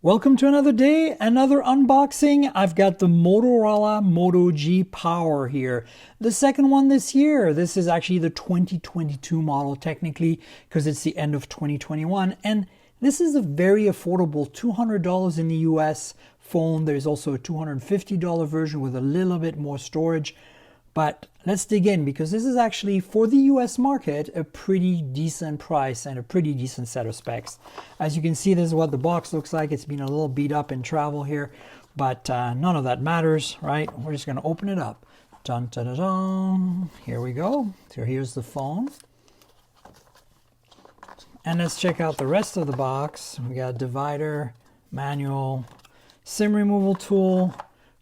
Welcome to another day, another unboxing. I've got the Motorola Moto G Power here. The second one this year. This is actually the 2022 model technically because it's the end of 2021. And this is a very affordable $200 in the US phone. There's also a $250 version with a little bit more storage. But let's dig in because this is actually, for the US market, a pretty decent price and a pretty decent set of specs. As you can see, this is what the box looks like. It's been a little beat up in travel here, but none of that matters, right? We're just going to open it up. Dun, dun, dun, dun. Here we go. So here's the phone. And let's check out the rest of the box. We got divider, manual, SIM removal tool,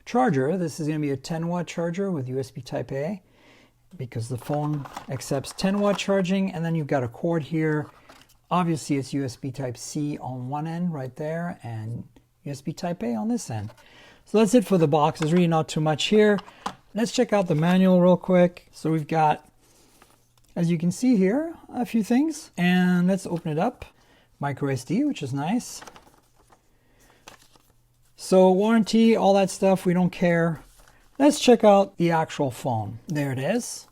charger. This is going to be a 10-watt charger with USB Type A because the phone accepts 10-watt charging. And then you've got a cord here. Obviously, it's USB Type C on one end right there and USB Type A on this end. So that's it for the box. There's really not too much here. Let's check out the manual real quick. So we've got, as you can see here, a few things. And let's open it up. Micro SD, which is nice. So warranty, all that stuff, we don't care. Let's check out the actual phone. There it is.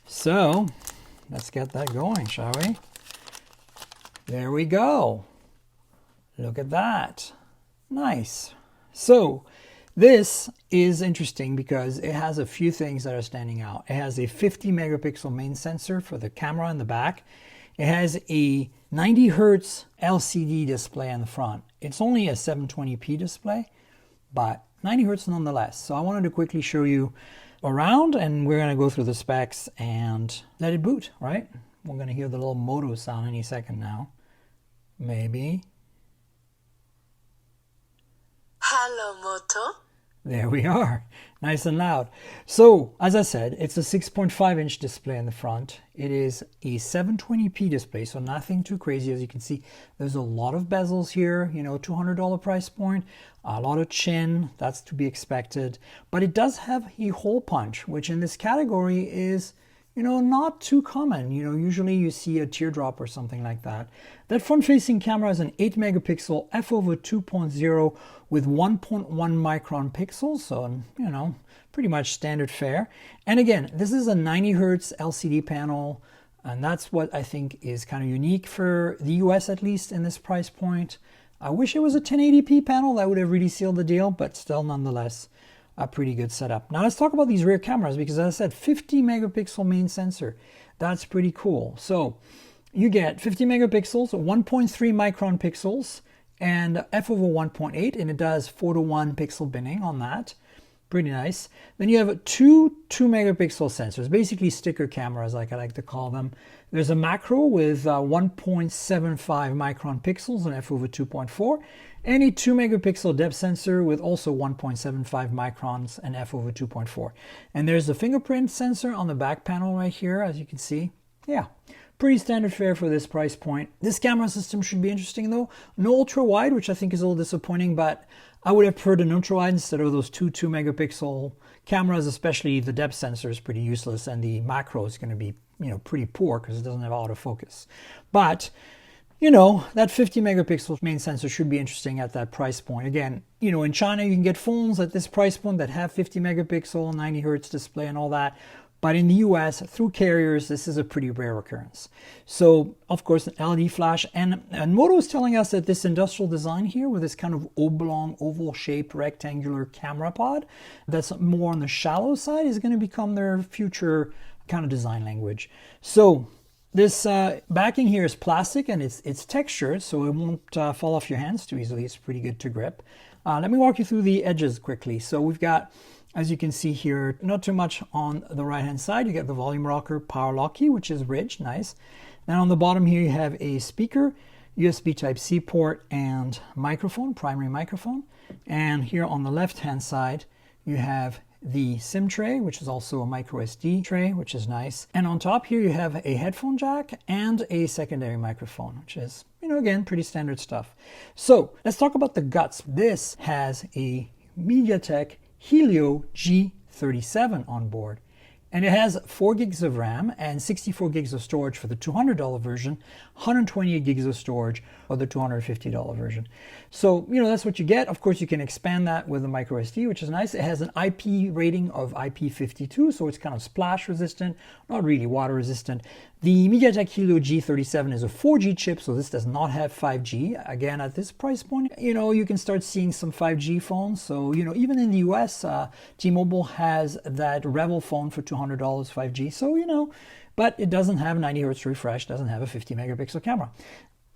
So let's get that going, shall we? There we go. Look at that. Nice. So this is interesting because it has a few things that are standing out. It has a 50 megapixel main sensor for the camera in the back. It has a 90 Hertz LCD display in the front. It's only a 720p display, but 90 Hertz nonetheless. So I wanted to quickly show you around, and we're going to go through the specs and let it boot, right? We're going to hear the little Moto sound any second now. Maybe. Hello, Moto. There we are, nice and loud. So, as I said, it's a 6.5-inch display in the front. It is a 720p display, so nothing too crazy. As you can see, there's a lot of bezels here, you know, $200 price point, a lot of chin, that's to be expected. But it does have a hole punch, which in this category is, you know, not too common. You know, usually you see a teardrop or something like that. That front-facing camera is an 8 megapixel f/2.0 with 1.1 micron pixels, so, you know, pretty much standard fare. And again, this is a 90 Hertz LCD panel, and that's what I think is kind of unique for the US, at least in this price point. I wish it was a 1080p panel. That would have really sealed the deal, but still, nonetheless, a pretty good setup. Now let's talk about these rear cameras because, as I said, 50 megapixel main sensor. That's pretty cool. So you get 50 megapixels, 1.3 micron pixels, and f/1.8, and it does 4:1 pixel binning on that. Pretty nice. Then you have two 2 megapixel sensors, basically sticker cameras, like I like to call them. There's a macro with 1.75 micron pixels and f/2.4, and a 2 megapixel depth sensor with also 1.75 microns and f/2.4. And there's the fingerprint sensor on the back panel right here, as you can see. Yeah, pretty standard fare for this price point. This camera system should be interesting though. No ultra wide, which I think is a little disappointing, but I would have preferred an ultra wide instead of those two 2 megapixel cameras, especially the depth sensor is pretty useless and the macro is going to be, you know, pretty poor because it doesn't have autofocus. But, you know, that 50 megapixel main sensor should be interesting at that price point. Again, you know, in China you can get phones at this price point that have 50 megapixel, 90 Hertz display and all that. But in the US, through carriers, this is a pretty rare occurrence. So, of course, an LED flash. And Moto is telling us that this industrial design here with this kind of oblong, oval-shaped, rectangular camera pod that's more on the shallow side is going to become their future kind of design language. So this backing here is plastic and it's textured, so it won't fall off your hands too easily. It's pretty good to grip. Let me walk you through the edges quickly. So we've got, as you can see here, not too much on the right-hand side. You get the volume rocker power lock key, which is rich, nice. Then on the bottom here, you have a speaker, USB Type-C port, and microphone, primary microphone. And here on the left-hand side, you have the SIM tray, which is also a micro SD tray, which is nice. And on top here, you have a headphone jack and a secondary microphone, which is, you know, again, pretty standard stuff. So let's talk about the guts. This has a MediaTek Helio G37 on board. And it has 4 gigs of RAM and 64 gigs of storage for the $200 version, 128 gigs of storage for the $250 version. So, that's what you get. Of course, you can expand that with a micro SD, which is nice. It has an IP rating of IP52, so it's kind of splash resistant, not really water resistant. The MediaTek Helio G37 is a 4G chip, so this does not have 5G. Again, at this price point, you can start seeing some 5G phones. So, even in the US, T-Mobile has that Revel phone for $200 5G. So, but it doesn't have 90 Hz refresh, doesn't have a 50 megapixel camera.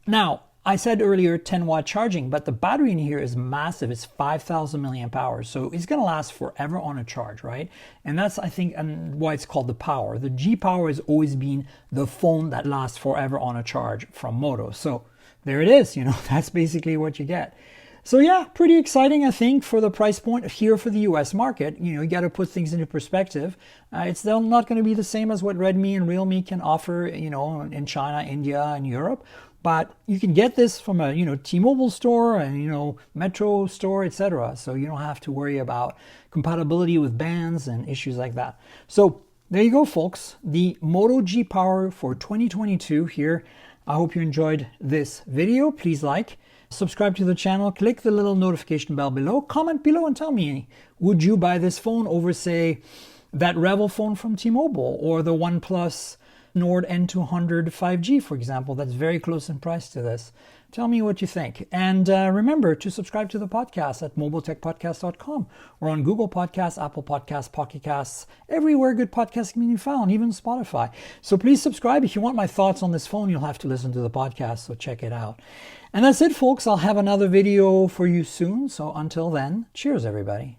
Now, I said earlier 10 watt charging, but the battery in here is massive. It's 5,000 milliamp hours. So it's going to last forever on a charge, right? And that's, I think, why it's called the Power. The G Power has always been the phone that lasts forever on a charge from Moto. So there it is, that's basically what you get. So yeah, pretty exciting, I think, for the price point here for the US market. You got to put things into perspective. It's still not going to be the same as what Redmi and Realme can offer, in China, India, and Europe. But you can get this from a T-Mobile store and Metro store, etc. So you don't have to worry about compatibility with bands and issues like that. So there you go, folks. The Moto G Power for 2022 here. I hope you enjoyed this video. Please like, subscribe to the channel, click the little notification bell below, comment below and tell me, would you buy this phone over, say, that Revel phone from T-Mobile or the OnePlus Nord N200 5G, for example, that's very close in price to this. Tell me what you think. And remember to subscribe to the podcast at mobiletechpodcast.com or on Google Podcasts, Apple Podcasts, Pocket Casts, everywhere good podcasts can be found, even Spotify. So please subscribe. If you want my thoughts on this phone, you'll have to listen to the podcast, so check it out. And that's it, folks. I'll have another video for you soon. So until then, cheers, everybody.